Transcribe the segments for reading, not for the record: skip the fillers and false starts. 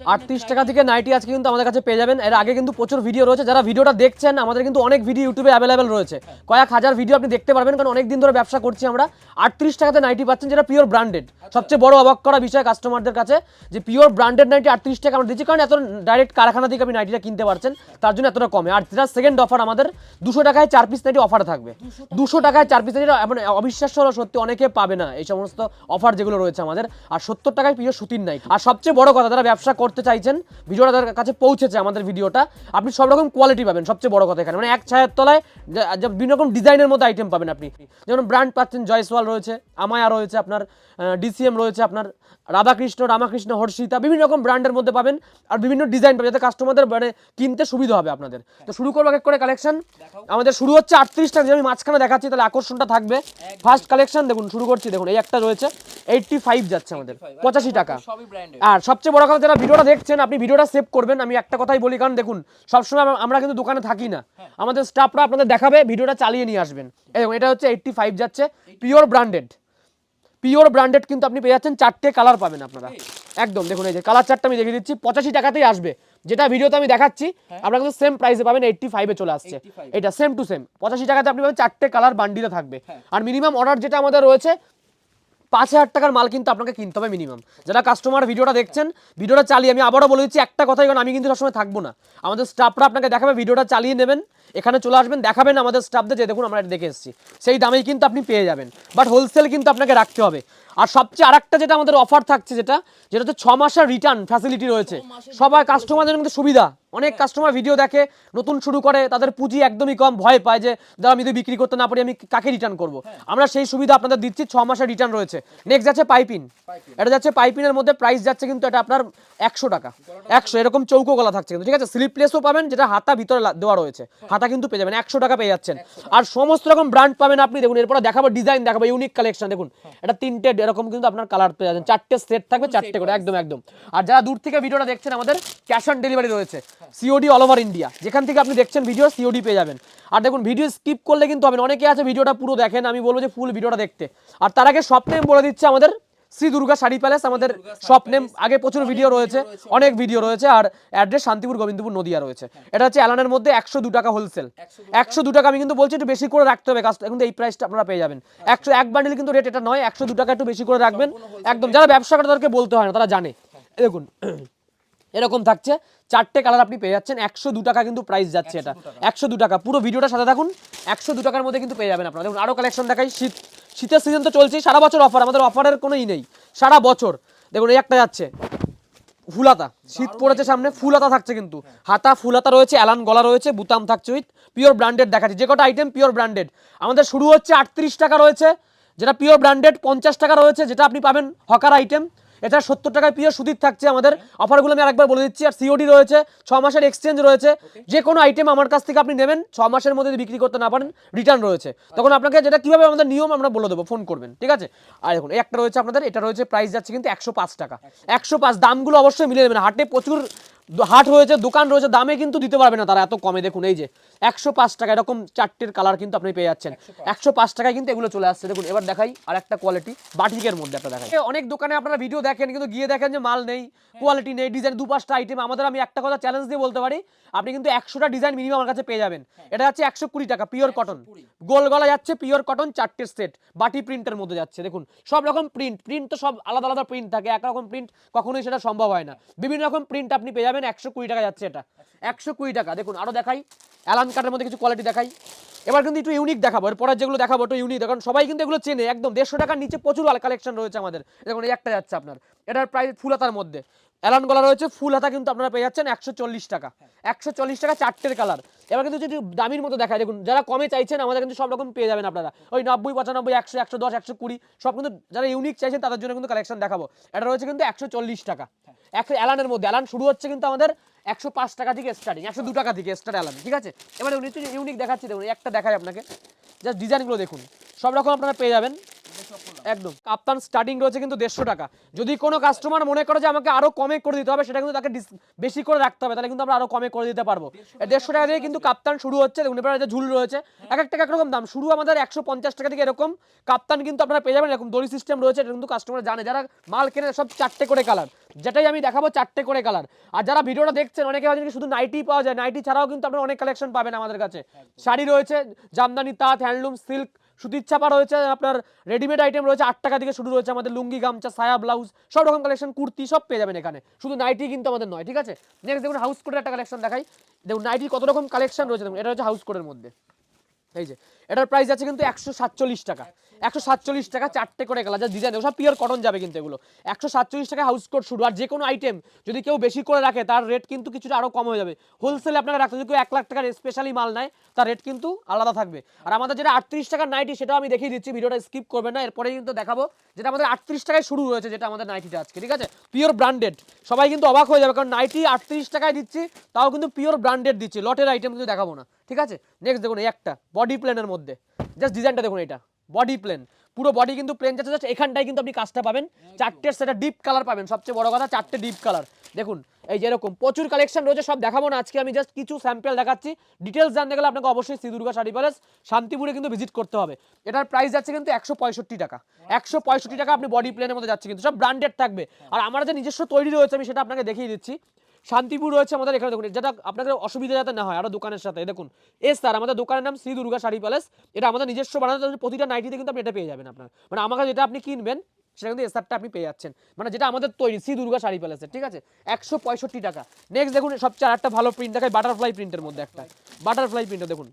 38 টাকা থেকে নাইটি আজকে কিন্তু আমাদের কাছে পেয়ে যাবেন। এর আগে কিন্তু প্রচুর ভিডিও রয়েছে, যারা ভিডিওটা দেখছেন আমাদের কিন্তু অনেক ভিডিও ইউটিউবে অ্যাভেলেবেল রয়েছে, কয়েক হাজার ভিডিও আপনি দেখতে পারবেন, কারণ অনেক দিন ধরে ব্যবসা করছি আমরা। 38 টাকাতে নাইটি পাচ্ছেন, যেটা পিওর ব্র্যান্ডেড। সবচেয়ে বড় অবাক করা বিষয় কাস্টমারদের কাছে যে পিওর ব্র্যান্ডেড নাইটি 38 টাকা আমরা দিচ্ছি, কারণ এত ডাইরেক্ট কারখানা থেকে আপনি নাইটিটা কিনতে পারছেন, তার জন্য এতটা কমে। আর যেটা সেকেন্ড অফার, আমাদের 200 টাকায় 4 পিস নাইটি অফার থাকবে। 200 টাকায় 4 পিস নাইটি মানে অবিশ্বাস্য হলো সত্যি, অনেকে পাবে না এই সমস্ত অফার যেগুলো রয়েছে আমাদের। আর 70 টাকায় পিওর সুতির নাইটি। আর সবচেয়ে বড় কথা, যারা ব্যবসা করতে চাইছেন, ভিডিওটা তাদের কাছে পৌঁছেছে আমাদের ভিডিওটা, আপনি সব রকম কোয়ালিটি পাবেন। সবচেয়ে বড় কথা এখানে মানে এক ছায়ের তলায় বিভিন্ন রকম ডিজাইনের মধ্যে আইটেম পাবেন আপনি। যেমন ব্র্যান্ড পাচ্ছেন, জয়সওয়াল রয়েছে, আমায়া রয়েছে, আপনার ডিসিএম রয়েছে, আপনার রামাকৃষ্ণ, হর্ষিতা, বিভিন্ন রকম ব্র্যান্ডের মধ্যে পাবেন। আর বিভিন্ন ডিজাইন পাবেন, যাতে কাস্টমারদের মানে কিনতে সুবিধা হবে আপনাদের। তো শুরু করবো এক করে কালেকশন। আমাদের শুরু হচ্ছে 38 টাকা, আমি মাঝখানে দেখাচ্ছি, তাহলে আকর্ষণটা থাকবে। ফার্স্ট কালেকশন দেখুন, শুরু করছি। দেখুন এই একটা রয়েছে 85 যাচ্ছে আমাদের, 85 টাকা। আর সবচেয়ে বড় কথা, যারা ভিডিওটা দেখছেন আপনি ভিডিওটা সেভ করবেন। আমি একটা কথাই বলি, কারণ দেখুন সবসময় আমরা কিন্তু দোকানে থাকি না, আমাদের স্টাফরা আপনাদের দেখাবে, ভিডিওটা চালিয়ে নিয়ে আসবেন। এবং এটা হচ্ছে 85 যাচ্ছে, পিওর ব্র্যান্ডেড কিন্তু আপনি পেয়ে যাচ্ছেন। 4টে কালার পাবেন আপনারা একদম। দেখুন এই যে কালার চারটা আমি দেখিয়ে দিচ্ছি, 85 টাকাতেই আসবে। যেটা ভিডিওতে আমি দেখাচ্ছি আপনারা কিন্তু সেম প্রাইসে পাবেন, 85 চলে আসছে এটা, সেম টু সেম 85 টাকাতে আপনি পাবেন। 4টে কালার বান্ডিলে থাকবে। আর মিনিমাম অর্ডার যেটা আমাদের রয়েছে 5000 টাকার মাল কিন্তু আপনাকে কিনতে হবে মিনিমাম। যারা কাস্টমার ভিডিওটা দেখছেন, ভিডিওটা চালিয়ে, আমি আবারও বলে দিচ্ছি একটা কথাই, কারণ আমি কিন্তু সবসময় থাকবো না, আমাদের স্টাফরা আপনাকে দেখাবে, ভিডিওটা চালিয়ে নেবেন, এখানে চলে আসবেন, দেখাবেন আমাদের স্টাফদের যে দেখুন আমরা এটা দেখে এসেছি, সেই দামেই কিন্তু আপনি পেয়ে যাবেন। বাট হোলসেল কিন্তু আপনাকে রাখতে হবে। আর সবচেয়ে আরেকটা যেটা আমাদের অফার থাকছে, যেটা হচ্ছে 6 মাসের রিটার্ন ফ্যাসিলিটি রয়েছে। সবাই কাস্টমারদের কিন্তু সুবিধা, অনেক কাস্টমার ভিডিও দেখে, নতুন শুরু করে, তাদের পুঁজি একদমই কম, ভয় পায় যে দাদা আমি যদি বিক্রি করতে না পারি আমি কাকে রিটার্ন করব। আমরা সেই সুবিধা আপনাদের দিচ্ছি, 6 মাসের রিটার্ন রয়েছে। নেক্সট যাচ্ছে পাইপিন, এটা যাচ্ছে পাইপিনের মধ্যে, প্রাইস যাচ্ছে কিন্তু এটা আপনার 100 টাকা, 100 এরকম চৌকো গলা থাকছে কিন্তু, ঠিক আছে। স্লিপলেসও পাবেন, যেটা হাতা ভিতরে দেওয়া রয়েছে, হাতা কিন্তু পেয়ে যাবেন, 100 টাকা পেয়ে যাচ্ছেন। আর সমস্ত রকম ব্র্যান্ড পাবেন আপনি। দেখুন এরপরে দেখাবো ডিজাইন, দেখাবো ইউনিক কালেকশন। দেখুন এটা 3টে এরকম কিন্তু আপনার কালার পেয়ে যাচ্ছেন, 4টে সেট থাকবে, 4টে করে একদম। আর যারা দূর থেকে ভিডিওটা দেখছেন, আমাদের ক্যাশ অন ডেলিভারি রয়েছে, সিওডি অল ওভার ইন্ডিয়া, যেখান থেকে আপনি দেখছেন ভিডিও সিওডি পেয়ে যাবেন। আর দেখুন ভিডিও স্কিপ করলে কিন্তু হবে না, অনেকে আছে ভিডিওটা পুরো দেখেন, আমি বলবো যে ফুল ভিডিওটা দেখতে। আর তার আগে শপ নেম বলে দিচ্ছে, আমাদের শ্রী দুর্গা শাড়ি প্যালেস, আমাদের শপ নেম। আগে প্রচুর ভিডিও রয়েছে, অনেক ভিডিও রয়েছে। আর অ্যাড্রেস শান্তিপুর গোবিন্দপুর নদিয়া রয়েছে। এটা হচ্ছে অ্যালানের মধ্যে 102 টাকা হোলসেল, 102 টাকা। আমি কিন্তু বলছি একটু বেশি করে রাখতে হবে, এখন এই প্রাইসটা আপনারা পেয়ে যাবেন। 101 বান্ডিল কিন্তু রেট এটা নয়, 102 টাকা একটু বেশি করে রাখবেন একদম। যারা ব্যবসা করে তাদেরকে বলতে হয় না, তারা জানে। দেখুন এরকম থাকছে, 4টে কালার আপনি পেয়ে যাচ্ছেন, 102 টাকা কিন্তু প্রাইস যাচ্ছে এটা, 102 টাকা। পুরো ভিডিওটার সাথে থাকুন, 102 টাকার মধ্যে কিন্তু পেয়ে যাবেন আপনারা। দেখুন আরও কালেকশন দেখাই, শীতের সিজন তো চলছেই, সারা বছর অফার, আমাদের অফারের কোনো নেই, সারা বছর। দেখুন এই একটা যাচ্ছে ফুলাতা, শীত পড়েছে সামনে, ফুলাতা থাকছে কিন্তু, হাতা ফুলাতা রয়েছে, অ্যালান গলা রয়েছে, বুতাম থাকছে, উইথ পিওর ব্র্যান্ডেড দেখাচ্ছি। যে কটা আইটেম পিওর ব্র্যান্ডেড, আমাদের শুরু হচ্ছে 38 টাকা রয়েছে, যেটা পিওর ব্র্যান্ডেড, 50 টাকা রয়েছে, যেটা আপনি পাবেন হকার আইটেম। এটা 70 টাকায় পিওর সুতির থাকছে আমাদের। অফারগুলো আমি আরেকবার বলে দিচ্ছি। আর সিওডি রয়েছে, 6 মাসের এক্সচেঞ্জ রয়েছে, যে কোনো আইটেম আমার কাছ থেকে আপনি নেবেন, 6 মাসের মধ্যে যদি বিক্রি করতে না পারেন রিটার্ন রয়েছে। তখন আপনাকে যেটা কীভাবে আমাদের নিয়ম আমরা বলে দেবো, ফোন করবেন, ঠিক আছে। আর দেখুন একটা রয়েছে আপনাদের, এটা রয়েছে প্রাইস যাচ্ছে কিন্তু 105 টাকা, 105। দামগুলো অবশ্যই মিলিয়ে নেবেন, হাটে প্রচুর হাট রয়েছে, দোকান রয়েছে, দামে কিন্তু দিতে পারবে না তারা এত কমে। দেখুন এই যে 105 টাকা, এরকম 4টের কালার কিন্তু আপনি পেয়ে যাচ্ছেন 105 টাকায় কিন্তু এগুলো চলে আসছে। দেখুন এবার দেখাই আর একটা কোয়ালিটি, বাটিকের মধ্যে একটা দেখাই। অনেক দোকানে আপনারা ভিডিও দেখেন, কিন্তু গিয়ে দেখেন যে মাল নেই, কোয়ালিটি নেই, ডিজাইন 2-5টা আইটেম। আমাদের আমি একটা কথা চ্যালেঞ্জ দিয়ে বলতে পারি, আপনি কিন্তু 100টা ডিজাইন মিনিমাম আমার কাছে পেয়ে যাবেন। এটা যাচ্ছে 120 টাকা, পিওর কটন, গোল গলা যাচ্ছে, পিওর কটন, 4টে সেট, বাটি প্রিন্টের মধ্যে যাচ্ছে। দেখুন সব রকম প্রিন্ট তো সব আলাদা আলাদা প্রিন্ট থাকে, একরকম প্রিন্ট কখনোই সেটা সম্ভব হয় না, বিভিন্ন রকম প্রিন্ট আপনি পেয়ে যাবেন। 120 টাকা যাচ্ছে এটা, 120 টাকা। দেখুন আরো দেখাই, অ্যালান কাটের মধ্যে কিছু কোয়ালিটি দেখাই। এবার কিন্তু একটু ইউনিক দেখাবো, এরপরে যেগুলো দেখাবো একটু ইউনিক, কারণ সবাই কিন্তু এগুলো চেনে একদম। 150 টাকার নিচে প্রচুর কালেকশন রয়েছে আমাদের। দেখুন এই একটা যাচ্ছে আপনার, এটার প্রাইস ফুল হাতার মধ্যে, অ্যালান গলা রয়েছে, ফুল হাতা কিন্তু আপনারা পেয়ে যাচ্ছেন 140 টাকা, 140 টাকা, 4টের কালার। এবার কিন্তু যদি দামির মতো দেখায়, দেখুন যারা কমে চাইছেন আমাদের কিন্তু সব রকম পেয়ে যাবেন আপনারা, ওই 90, 95, 100, 110, 120 সব কিন্তু। যারা ইউনিক চাইছেন তাদের জন্য কিন্তু কালেকশন দেখাবো। এটা রয়েছে কিন্তু 140 টাকা, অ্যালানের মধ্যে। অ্যালান শুরু হচ্ছে কিন্তু আমাদের 105 টাকা থেকে স্টার্টিং, 102 টাকা থেকে স্টার্ট অ্যালান, ঠিক আছে। এবার ইউনিক দেখাচ্ছি, দেখুন একটা দেখায় আপনাকে, জাস্ট ডিজাইনগুলো দেখুন, সব রকম আপনারা পেয়ে যাবেন। একদম কাপ্তান স্টার্টিং রয়েছে কিন্তু 150 টাকা। যদি কোনো কাস্টমার মনে করে যে আমাকে আরো কমে করে দিতে হবে, সেটা কিন্তু তাকে বেশি করে রাখতে হবে, তাহলে কিন্তু আমরা আরো কমে করে দিতে পারবো। 150 টাকা দিয়ে কিন্তু কাপ্তান শুরু হচ্ছে। দেখুন এবার ঝুল রয়েছে, এক একটা একরকম দাম। শুরু আমাদের 150 টাকা থেকে এরকম কাপ্তান কিন্তু আপনারা পেয়ে যাবেন। এরকম দড়ি সিস্টেম রয়েছে, এটা কিন্তু কাস্টমার জানে, যারা মাল কেনে সব 4টে করে কালার, যেটাই আমি দেখাবো 4টে করে কালার। আর যারা ভিডিওটা দেখছেন অনেকে ভাবছেন শুধু নাইটি পাওয়া যায়, নাইটি ছাড়াও কিন্তু আপনারা অনেক কালেকশন পাবেন আমাদের কাছে। শাড়ি রয়েছে, জামদানি, তাঁত, হ্যান্ডলুম, সিল্ক, সুতির ছাপা রয়েছে, আপনার রেডিমেড আইটেম রয়েছে, 8 টাকা থেকে শুরু রয়েছে আমাদের। লুঙ্গি, গামছা, সায়া, ব্লাউজ, সব রকম কালেকশন, কুর্তি সব পেয়ে যাবেন এখানে। শুধু নাইটি কিন্তু আমাদের নয়, ঠিক আছে। নেক্সট দেখুন হাউস কোটের একটা কালেকশন দেখাই। দেখুন নাইটি কত রকম কালেকশন রয়েছে। দেখুন এটা হচ্ছে হাউস কোটের মধ্যে, এই যে এটার প্রাইস আছে কিন্তু 147 টাকা। 147 টাকা, 4টে করে কালার, যা ডিজাইন সব পিওর কটন যাবে কিন্তু এগুলো। 147 টাকা হাউস কোট শুরু। আর যে কোনো আইটেম যদি কেউ বেশি করে রাখে তার রেট কিন্তু কিছুটা আরো কম হয়ে যাবে। হোলসেলে আপনারা রাখতে, যদি কেউ 1 লাখ টাকার স্পেশালি মাল নেয় তার রেট কিন্তু আলাদা থাকবে। আর আমাদের যেটা 38 টাকার নাইটি, সেটাও আমি দেখিয়ে দিচ্ছি, ভিডিওটা স্কিপ করবেন না, এরপরে কিন্তু দেখাবো। যেটা আমাদের 38 টাকায় শুরু হয়েছে, যেটা আমাদের নাইটিটা আজকে, ঠিক আছে, পিওর ব্র্যান্ডেড। সবাই কিন্তু অবাক হয়ে যাবে, কারণ নাইটি 38 টাকায় দিচ্ছি, তাও কিন্তু পিওর ব্র্যান্ডেড দিচ্ছি, লটের আইটেম কিন্তু দেখাবো না, ঠিক আছে। নেক্সট দেখুন এই একটা বডি প্লেনের মধ্যে, জাস্ট ডিজাইনটা দেখুন, এটা বডি প্লেন, পুরো বডি কিন্তু প্লেন যাচ্ছে, জাস্ট এখানটায় কিন্তু আপনি কাজটা পাবেন। 4টে সেটা ডিপ কালার পাবেন, সবচেয়ে বড় কথা 4টে ডিপ কালার। দেখুন এই যে এরকম প্রচুর কালেকশন রয়েছে, সব দেখাবো না আজকে, আমি জাস্ট কিছু স্যাম্পল দেখাচ্ছি। ডিটেলস জানতে গেলে আপনাকে অবশ্যই শ্রী দুর্গা শাড়ি প্যালেস শান্তিপুরে কিন্তু ভিজিট করতে হবে। এটার প্রাইস যাচ্ছে কিন্তু 165 টাকা। 165 টাকা আপনি বডি প্লেনের মধ্যে যাচ্ছে, কিন্তু সব ব্র্যান্ডেড থাকবে। আর আমার যে নিজস্ব তৈরি রয়েছে আমি সেটা আপনাকে দেখিয়ে দিচ্ছি। শান্তিপুর রয়েছে আমাদের এখানে, দেখুন যেটা আপনাদের অসুবিধা যাতে না হয় আরো দোকানের সাথে। দেখুন স্যার আমাদের দোকানের নাম শ্রী দুর্গা শাড়ি প্যালেস, এটা আমাদের নিজস্ব বানানো, প্রতিটা নাইটিতে কিন্তু আপনি এটা পেয়ে যাবেন। আপনার মানে আমাকে যেটা আপনি কিনবেন সেটা কিন্তু এসআরটা আপনি পেয়ে যাচ্ছেন, মানে যেটা আমাদের তৈরি শ্রী দুর্গা শাড়ি প্যালেসের, ঠিক আছে। 165 টাকা। নেক্সট দেখুন সবচেয়ে আরেকটা ভালো প্রিন্ট দেখায়, বাটারফ্লাই প্রিন্টের মধ্যে একটা বাটারফ্লাই প্রিন্ট। দেখুন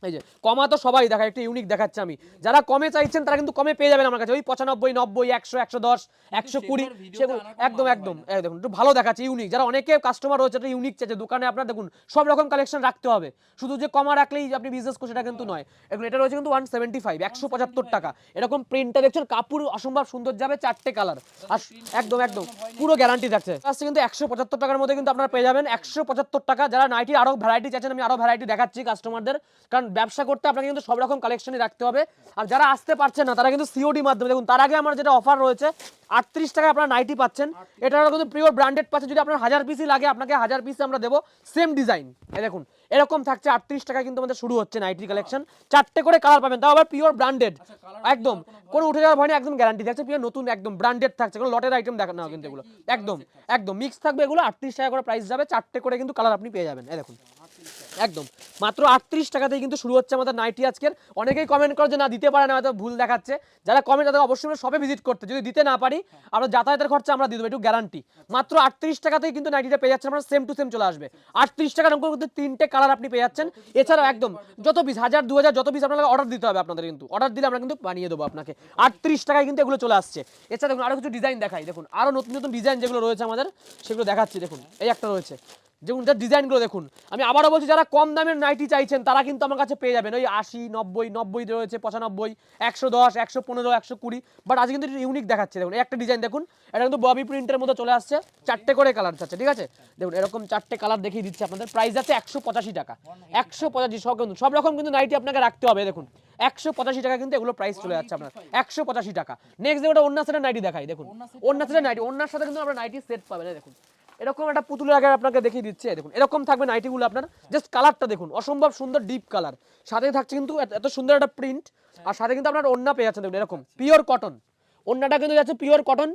এই যে কমা তো সবাই দেখায়, একটু ইউনিক দেখাচ্ছে আমি। যারা কমে চাইছেন তারা কিন্তু কমে পেয়ে যাবেন আমার কাছে, ওই 95, 90, 100, 110, 120 সেগুলো একদম একদম দেখুন একটু ভালো দেখাচ্ছে, ইউনিক। যারা অনেকে কাস্টমার রয়েছে এটা ইউনিক চাইছে, দোকানে আপনার দেখুন সব রকম কালেকশন রাখতে হবে, শুধু যে কমা রাখলেই আপনি বিজনেস করছেন সেটা কিন্তু নয়। এখন এটা রয়েছে কিন্তু 175, 175 টাকা। এরকম প্রিন্টটা দেখছেন, কাপড় অসম্ভব সুন্দর যাবে, 4টে কালার, আর একদম একদম পুরো গ্যারান্টি থাকছে। আজকে কিন্তু 175 টাকার মধ্যে কিন্তু আপনারা পেয়ে যাবেন। 175 টাকা। যারা নাইটির আরো ভ্যারাইটি চাইছেন, আমি আরো ভ্যারাইটি দেখাচ্ছি কাস্টমারদের, কারণ ব্যবসা করতে আপনাকে কিন্তু সব রকম কালেকশনই রাখতে হবে। আর যারা আসতে পারছেন না তারা কিন্তু সিওডি মাধ্যমে, দেখুন তার আগে আমার যেটা অফার রয়েছে 38 টাকায় আপনারা নাইটি পাচ্ছেন, এটা কিন্তু পিওর ব্র্যান্ডেড পাচ্ছেন। যদি আপনার 1000 পিসই লাগে আপনাকে 1000 পিস আমরা দেবো, সেম ডিজাইন। এই দেখুন এরকম থাকছে, 38 টাকায় কিন্তু আমাদের শুরু হচ্ছে নাইটি কালেকশন। 4টে করে কালার পাবেন, তাও আবার পিওর ব্র্যান্ডেড, একদম কোনো উঠে যাওয়ার ভয় নেই, একদম গ্যারান্টি থাকছে, পিওর নতুন একদম ব্র্যান্ডেড থাকছে, কোনো লটের আইটেম দেখা না কিন্তু এগুলো একদম একদম মিক্স থাকবে এগুলো। 38 টাকা করে প্রাইস যাবে, 4টে করে কিন্তু কালার আপনি পেয়ে যাবেন। এই দেখুন একদম মাত্র 38 টাকাতেই কিন্তু শুরু হচ্ছে আমাদের নাইটি আজকের। অনেকেই কমেন্ট করে যে না দিতে পারে না, হয়তো ভুল দেখাচ্ছে। যারা কমেন্ট তাদের অবশ্যই আমরা শপে ভিজিট করতে, যদি দিতে না পারি আমরা যাতায়াতের খরচা আমরা দিয়ে দেবো, একটু গ্যারান্টি। মাত্র 38 টাকাতেই কিন্তু নাইটিটা পেয়ে যাচ্ছেন, আমরা সেম টু সেম চলে আসবে। 38 টাকার অঙ্ক কিন্তু 3টে কালার আপনি পেয়ে যাচ্ছেন। এছাড়াও একদম যত পিস 1000, 2000 যত পিস আপনাকে অর্ডার দিতে হবে, আপনাদের কিন্তু অর্ডার দিলে আমরা কিন্তু বানিয়ে দেবো আপনাকে। 38 টাকায় কিন্তু এগুলো চলে আসছে। এছাড়া দেখুন আরো কিছু ডিজাইন দেখাই, দেখুন আরো নতুন নতুন ডিজাইন যেগুলো রয়েছে আমাদের সেগুলো দেখাচ্ছি। দেখুন এই একটা রয়েছে, যেমন যার ডিজাইনগুলো দেখুন। আমি আবারও বলছি, যারা কম দামের নাইটি চাইছেন তারা কিন্তু আমার কাছে পেয়ে যাবেন ওই 80, 90, 90 রয়েছে, 95, 110, 115, 120। বাট আজ কিন্তু ইউনিক দেখাচ্ছে। দেখুন একটা ডিজাইন দেখুন, এটা কিন্তু ববি প্রিন্টের মধ্যে চলে আসছে, 4টে করে কালার আছে, ঠিক আছে। দেখুন এরকম 4টে কালার দেখিয়ে দিচ্ছে আপনাদের, প্রাইস আছে 185 টাকা। 185 সব রকম কিন্তু নাইটি আপনাকে রাখতে হবে। দেখুন 185 টাকা কিন্তু এগুলো প্রাইস চলে যাচ্ছে আপনার, 185 টাকা। নেক্সট দেখুন ওন্না সেটের নাইটি দেখাই, দেখুন ওন্না সেটের নাইটি, ওন্নার সাথে কিন্তু আপনারা নাইটি সেট পাবেন। দেখুন এরকম একটা পুতুলের আগে আপনাকে দেখিয়ে দিচ্ছে, দেখুন এরকম থাকবে নাইটিগুলো আপনার। জাস্ট কালারটা দেখুন, অসম্ভব সুন্দর ডিপ কালার, সাথে থাকছে কিন্তু এত সুন্দর একটা প্রিন্ট, আর সাথে কিন্তু আপনার ওন্না পেয়ে যাচ্ছেন। দেখুন এরকম পিওর কটন, ওন্নাটা কিন্তু যাচ্ছে পিওর কটন,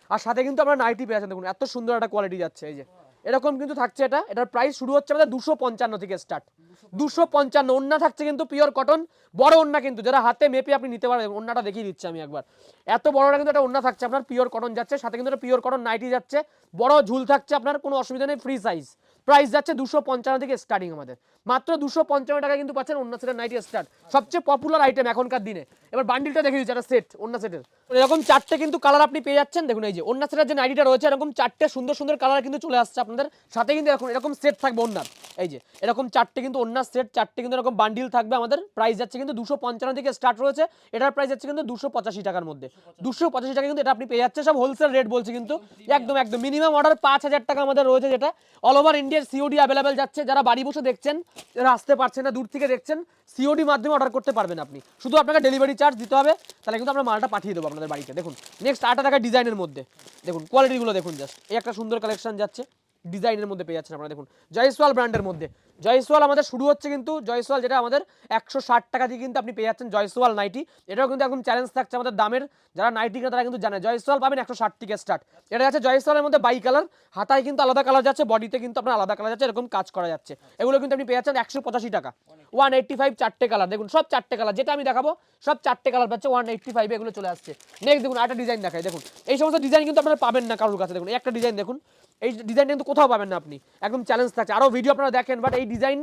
আর সাথে কিন্তু আপনার নাইটি পেয়ে যাচ্ছেন। দেখুন এত সুন্দর একটা কোয়ালিটি যাচ্ছে, এই যে এরকম কিন্তু থাকছে এটা। এটার প্রাইস শুরু হচ্ছে আমাদের 255 থেকে স্টার্ট, 255। ওন্না থাকছে কিন্তু পিওর কটন, বড় ওন্না কিন্তু, যারা হাতে মেপে আপনি নিতে পারবেন। ওন্নাটা দেখিয়ে দিচ্ছি আমি একবার, এত বড়টা কিন্তু একটা ওন্না থাকছে আপনার, পিওর কটন যাচ্ছে, সাথে কিন্তু একটা পিওর কটন নাইটি যাচ্ছে, বড় ঝুল থাকছে আপনার, কোনো অসুবিধা নেই, ফ্রি সাইজ। প্রাইস যাচ্ছে 255 থেকে স্টার্টিং আমাদের, মাত্র 255 টাকা কিন্তু পাচ্ছেন ওন্না সেটের নাইটি স্টার্ট, সবচেয়ে পপুলার আইটেম এখনকার দিনে। এবার বান্ডিলটা দেখে দিচ্ছি, একটা সেট ওন্না সেটের, এরকম 4টে কিন্তু কালার আপনি পেয়ে যাচ্ছেন। দেখুন এই যে ওন্না সেটের যে নাইটিটা রয়েছে, এরকম 4টে সুন্দর সুন্দর কালার কিন্তু চলে আসছে আপনাদের সাথে, কিন্তু এরকম সেট থাকবে ওন্নার। এই যে এরকম 4টে কিন্তু ওন্নার সেট, 4টে কিন্তু এরকম বান্ডিল থাকবে আমাদের। প্রাইস যাচ্ছে কিন্তু 255 থেকে স্টার্ট রয়েছে, এটার প্রাইস যাচ্ছে কিন্তু 285 টাকার মধ্যে। 285 টাকা কিন্তু এটা আপনি পেয়ে যাচ্ছে, সব হোলসেল রেট বলছি কিন্তু, একদম একদম মিনিমাম অর্ডার 5000 টাকা আমাদের রয়েছে, যেটা all over India COD available যাচ্ছে, যারা বাড়ি বসে দেখছেন, যারা আসতে পারছেন না, দূর থেকে দেখছেন, সিওডি মাধ্যমে অর্ডার করতে পারবেন আপনি, শুধু আপনাকে ডেলিভারি চার্জ দিতে হবে, তাহলে কিন্তু আমরা মালটা পাঠিয়ে দেবো আপনাদের বাড়িতে। দেখুন নেক্সট আটা টাকা ডিজাইনের মধ্যে দেখুন কোয়ালিটিগুলো দেখুন, জাস্ট এই একটা সুন্দর কালেকশন যাচ্ছে ডিজাইনের মধ্যে পেয়ে যাচ্ছেন আপনারা। দেখুন জয়সওয়াল ব্র্যান্ডের মধ্যে, জয়সওয়াল আমাদের শুরু হচ্ছে কিন্তু, জয়সওয়াল যেটা আমাদের 160 টাকা দিয়ে কিন্তু আপনি পেয়ে যাচ্ছেন জয়সওয়াল নাইটি। এটাও কিন্তু এখন চ্যালেঞ্জ থাকছে আমাদের দামের, যারা নাইটি কিনা তারা কিন্তু জানে জয়সওয়াল পাবেন 160 থেকে স্টার্ট। এটা যাচ্ছে জয়সওয়ালের মধ্যে বাই কালার, হাতায় কিন্তু আলাদা কালার যাচ্ছে, বডিতে কিন্তু আপনার আলাদা কালার যাচ্ছে, এরকম কাজ করা যাচ্ছে। এগুলো কিন্তু আপনি পেয়ে যাচ্ছেন 185 টাকা, 185 চারটে কালার। দেখুন সব চারটে কালার, যেটা আমি দেখাবো সব চারটে কালার পাচ্ছে 185 এগুলো চলে আসছে। নেক্সট দেখুন আরেকটা ডিজাইন দেখাই, দেখুন এই সমস্ত ডিজাইন কিন্তু আপনারা পাবেন না কারোর কাছে। দেখুন এই একটা ডিজাইন দেখুন, এই ডিজাইনটা কিন্তু কোথাও পাবেন না আপনি, একদম চ্যালেঞ্জ থাকছে। আরও ভিডিও আপনারা দেখেন, বাট এই ডিজাইন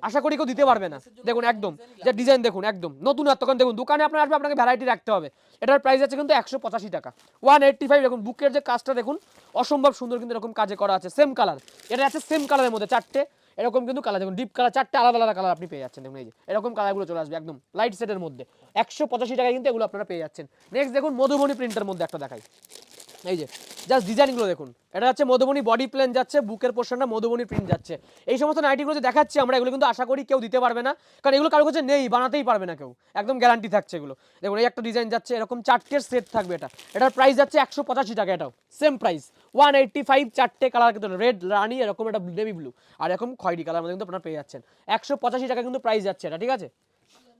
আশা করি কেউ দিতে পারবে না। দেখুন একদম যে ডিজাইন দেখুন, একদম নতুন। আর তখন দেখুন দোকানে আপনার আসবে, আপনাকে ভ্যারাইটি রাখতে হবে। এটার প্রাইস আছে কিন্তু 185 টাকা, 185। দেখুন বুকের যে কাজটা দেখুন অসম্ভব সুন্দর, কিন্তু এরকম কাজে করা আছে, সেম কালার। এটা আছে সেম কালারের মধ্যে চারটে এরকম কিন্তু কালার, দেখুন ডিপ কালার চারটে আলাদা আলাদা কালার আপনি পেয়ে যাচ্ছেন। দেখুন এই যে এরকম কালারগুলো চলে আসবে একদম লাইট সেটের মধ্যে, 185 টাকায় কিন্তু এগুলো আপনারা পেয়ে যাচ্ছেন। নেক্সট দেখুন মধুবনী প্রিন্টের মধ্যে একটা দেখাই, এই যে জাস্ট ডিজাইনগুলো দেখুন, এটা হচ্ছে মধুবনী বডি প্লেন যাচ্ছে, বুকের পোর্শনটা মধুবনী প্রিন্ট যাচ্ছে। এই সমস্ত নাইটিগুলো যে দেখাচ্ছি আমরা, এগুলো কিন্তু আশা করি কেউ দিতে পারবে না, কারণ এগুলো কারোর কাছে নেই, বানাতেই পারবে না কেউ, একদম গ্যারান্টি থাকছে এগুলো। দেখুন এই একটা ডিজাইন যাচ্ছে, এরকম চারটের সেট থাকবে, এটার প্রাইস যাচ্ছে 185 টাকা, এটাও সেম প্রাইস 185, চারটে কালার কিন্তু রেড, রানি, এরকম একটা নেভি ব্লু, আর এরকম খয়েরি কালার মধ্যে কিন্তু আপনারা পেয়ে যাচ্ছেন। 185 টাকা কিন্তু প্রাইস যাচ্ছে এটা, ঠিক আছে।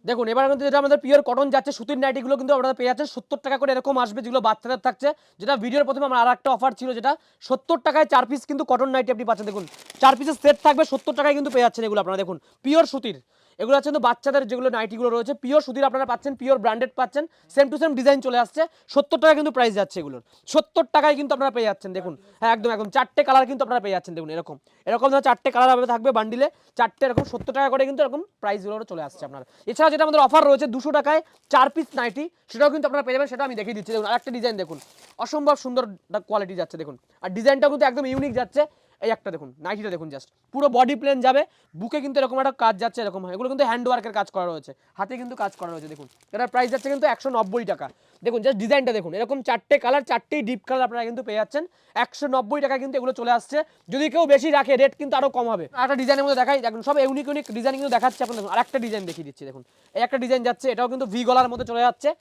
দেখুন এবার কিন্তু যেটা আমাদের পিওর কটন যাচ্ছে, সুতির নাইটিগুলো কিন্তু আপনারা পেয়ে যাচ্ছেন 70 টাকা করে, এরকম আসবে, যেগুলো বাচ্চাদের থাকছে। যেটা ভিডিওর প্রথমে আমার আর একটা অফার ছিল, যেটা 70 টাকায় 4 পিস কিন্তু কটন নাইটি আপনি পাচ্ছেন। দেখুন 4 পিসের সেট থাকবে, 70 টাকায় কিন্তু পেয়ে যাচ্ছেন এগুলো আপনারা। দেখুন পিওর সুতির এগুলো আছে, কিন্তু বাচ্চাদের যেগুলো নাইটিগুলো রয়েছে পিওর সুতির আপনারা পাচ্ছেন, পিওর ব্র্যান্ডেড পাচ্ছেন, সেম টু সেম ডিজাইন চলে আসছে। 70 টাকা কিন্তু প্রাইস যাচ্ছে এগুলোর, 70 টাকায় কিন্তু আপনারা পেয়ে যাচ্ছেন। দেখুন হ্যাঁ একদম একদম চারটে কালার কিন্তু আপনারা পেয়ে যাচ্ছেন। দেখুন এরকম এরকম ধরনের চারটে কালার থাকবে বান্ডিলে, চারটে এরকম 70 টাকা করে কিন্তু এরকম প্রাইসগুলো চলে আসছে আপনার। এছাড়া যেটা আমাদের অফার রয়েছে 200 টাকায় 4 পিস নাইটি, সেটাও কিন্তু আপনারা পেয়ে যাবেন, সেটা আমি দেখিয়ে দিচ্ছি। দেখুন আরেকটা ডিজাইন দেখুন, অসম্ভব সুন্দর কোয়ালিটি যাচ্ছে দেখুন, আর ডিজাইনটাও কিন্তু একদম ইউনিক যাচ্ছে। এই একটা দেখুন নাইটিটা দেখুন, জাস্ট পুরো বডি প্লেন যাবে, বুকে কিন্তু এরকম একটা কাজ যাচ্ছে, এরকম হয়, এগুলো কিন্তু হ্যান্ড ওয়ার্কের কাজ করা রয়েছে, হাতে কিন্তু কাজ করা রয়েছে। দেখুন এটার প্রাইস যাচ্ছে কিন্তু 190 টাকা। দেখুন জাস্ট ডিজাইনটা দেখুন, এরকম চারটে কালার, চারটেই ডিপ কালার আপনারা কিন্তু পেয়ে যাচ্ছেন 190 টাকা কিন্তু এগুলো চলে আসছে। যদি কেউ বেশি রাখে রেট কিন্তু আরও কম হবে। আর একটা ডিজাইনের মধ্যে দেখাই, দেখুন সব ইউনিক ইউনিক ডিজাইন কিন্তু দেখাচ্ছে আপনার। দেখুন আর একটা ডিজাইন দেখিয়ে দিচ্ছি, দেখুন এই একটা ডিজাইন যাচ্ছে, এটাও কিন্তু ভি গলার মধ্যে চলে যাচ্ছে,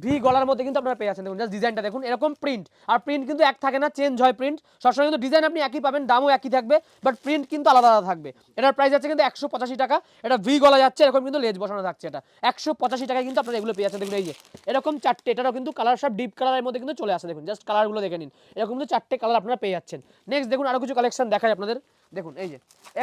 ভি গলার মধ্যে কিন্তু আপনারা পেয়ে যাচ্ছেন। দেখুন জাস্ট ডিজাইনটা দেখুন, এরকম প্রিন্ট, আর প্রিন্ট কিন্তু এক থাকে না, চেঞ্জ হয় প্রিন্ট সবসময়, কিন্তু ডিজাইন আপনি একই পাবেন, দামও একই থাকবে, বাট প্রিন্ট কিন্তু আলাদা আলাদা থাকবে। এটার প্রাইস আছে কিন্তু 185 টাকা, এটা ভি গলা যাচ্ছে, এরকম কিন্তু লেজ বসানো থাকছে, এটা 185 টাকায় কিন্তু আপনারা এগুলো পেয়ে যাচ্ছেন। দেখুন এই যে এরকম চারটে, এটারও কিন্তু কালার সব ডিপ কালারের মধ্যে কিন্তু চলে আসে। দেখুন জাস্ট কালারগুলো দেখে নিন, এরকম কিন্তু চারটে কালার আপনারা পেয়ে যাচ্ছেন। নেক্সট দেখুন আরও কিছু কালেকশন দেখায় আপনাদের। দেখুন এই যে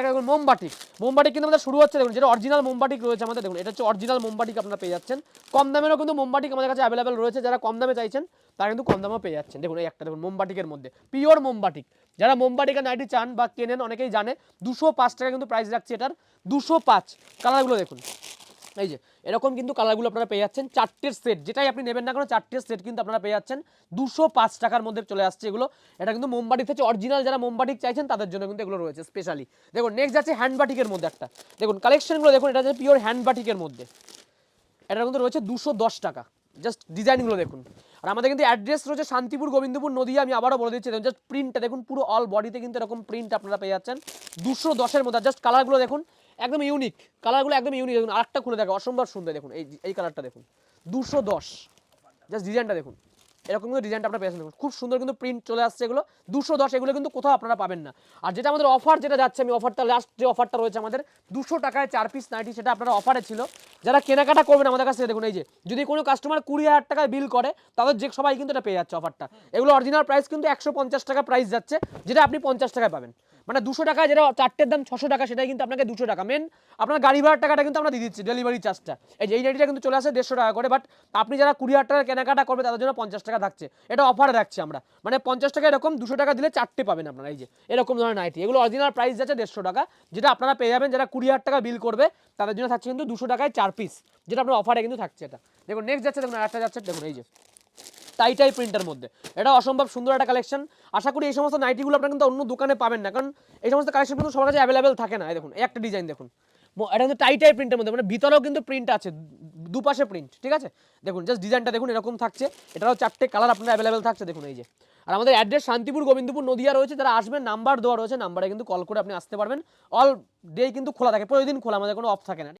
দেখুন মোমবাটিক, মোমবাটিক কিন্তু আমাদের শুরু হচ্ছে। দেখুন যেটা অরিজিনাল মোমবাটিক রয়েছে আমাদের, দেখুন এটা হচ্ছে অরিজিনাল মোমবাটিক আপনারা পেয়ে যাচ্ছেন। কম দামেরও কিন্তু মোমবাটিক আমাদের কাছে অ্যাভেলেবেল রয়েছে, যারা কম দামে চাইছেন তারা কিন্তু কম দামেও পেয়ে যাচ্ছেন। দেখুন এই একটা দেখুন মোমবাটিকের মধ্যে, পিওর মোমবাটিক, যারা মোমবাটিকের নাইটি চান বা কেনেন অনেকেই জানে, 205 টাকা কিন্তু প্রাইস রাখছে এটার, 205। কালারগুলো দেখুন এই যে এরকম কিন্তু কালারগুলো আপনারা পেয়ে যাচ্ছেন, চারটের সেট, যেটাই আপনি নেবেন না কোনো চারটের সেট কিন্তু আপনারা পেয়ে যাচ্ছেন 205 টাকার মধ্যে চলে আসছে এগুলো। এটা কিন্তু মোমবাটিক থেকে অরিজিনাল, যারা মোমবাটিক চাইছেন তাদের জন্য কিন্তু এগুলো রয়েছে স্পেশালি। দেখুন নেক্সট যাচ্ছে হ্যান্ডবাটিকের মধ্যে একটা, দেখুন কালেকশনগুলো দেখুন, এটা হচ্ছে পিওর হ্যান্ডবাটিকের মধ্যে, এটা কিন্তু রয়েছে 210 টাকা। জাস্ট ডিজাইনগুলো দেখুন, আর আমাদের কিন্তু অ্যাড্রেস রয়েছে শান্তিপুর, গোবিন্দপুর, নদিয়া। আমি আবারও বলে দিচ্ছি, দেখুন জাস্ট প্রিন্টটা দেখুন, পুরো অল বডিতে কিন্তু এরকম প্রিন্ট আপনারা পেয়ে যাচ্ছেন 210-এর মধ্যে। জাস্ট কালারগুলো দেখুন একদম ইউনিক, কালারগুলো একদম ইউনিক। দেখুন আরেকটা খুলে দেখো, অসম্ভব সুন্দর, দেখুন এই কালারটা দেখুন 210। জাস্ট ডিজাইনটা দেখুন, এরকম কিন্তু ডিজাইনটা আপনারা পেয়েছেন, দেখুন খুব সুন্দর কিন্তু প্রিন্ট চলে আসছে এগুলো 210। এগুলো কিন্তু কোথাও আপনারা পাবেন না। আর যেটা আমাদের অফার যেটা যাচ্ছে, আমি অফারটা লাস্ট যে অফারটা রয়েছে আমাদের 200 টাকায় 4 পিস নাইটি, সেটা আপনারা অফারে ছিল, যারা কেনাকাটা করবেন আমাদের কাছে। দেখুন এই যে যদি কোনো কাস্টমার 20,000 টাকায় বিল করে, তাদের যে সবাই কিন্তু এটা পেয়ে যাচ্ছে অফারটা। এগুলো অরিজিনাল প্রাইস কিন্তু 150 টাকা প্রাইস যাচ্ছে, যেটা আপনি 50 টাকায় পাবেন। মানে 200 টাকায় যেটা চারটের দাম 600 টাকা, সেটাই কিন্তু আপনাকে 200 টাকা। মেন আপনার গাড়ি ভাড়ার টাকাটা কিন্তু আমরা দিয়ে দিচ্ছি, ডেলিভারি চার্জটা। এই যে এই নাইটিটা কিন্তু চলে আসে 150 টাকা করে, বাট আপনি যারা 20,000 টাকা কেনাকাটা করবে তাদের জন্য 50 টাকা থাকছে, এটা অফারে রাখছি আমরা। মানে 50 টাকা এরকম 200 টাকা দিলে চারটে পাবেন আপনারা। এই যে এরকম ধরনের নাইটি, এগুলো অরিজিনাল প্রাইস যাচ্ছে 150 টাকা, যেটা আপনারা পেয়ে যাবেন যারা 20,000 টাকা বিল করবে, তাদের জন্য থাকছে কিন্তু 200 টাকায় 4 পিস, যেটা আপনার অফারে কিন্তু থাকছে এটা। দেখুন নেক্সট যাচ্ছে, দেখুন আরেকটা যাচ্ছে, দেখুন এই যে টাই প্রিন্টের মধ্যে, এটা অসম্ভব সুন্দর একটা কালেকশন। আশা করি এই সমস্ত নাইটিগুলো আপনারা কিন্তু অন্য দোকানে পাবেন না, কারণ এই সমস্ত কালেকশন কিন্তু সবার কাছে অ্যাভেলেবেল থাকে না। এই দেখুন এই একটা ডিজাইন দেখুন, এটা কিন্তু টাই প্রিন্টের মধ্যে, মানে ভিতরেও কিন্তু প্রিন্ট আছে, দুপাশে প্রিন্ট, ঠিক আছে। দেখুন জাস্ট ডিজাইনটা দেখুন এরকম থাকছে, এটারও চারটে কালার আপনার অ্যাভেলেবেল থাকছে। দেখুন এই যে আর আমাদের অ্যাড্রেস শান্তিপুর গোবিন্দপুর নদিয়া রয়েছে, যারা আসবেন নাম্বার দেওয়া রয়েছে, নাম্বারে কিন্তু কল করে আপনি আসতে পারবেন। অল ডে কিন্তু খোলা থাকে, প্রতিদিন খোলা, আমাদের কোনো অফ থাকে না।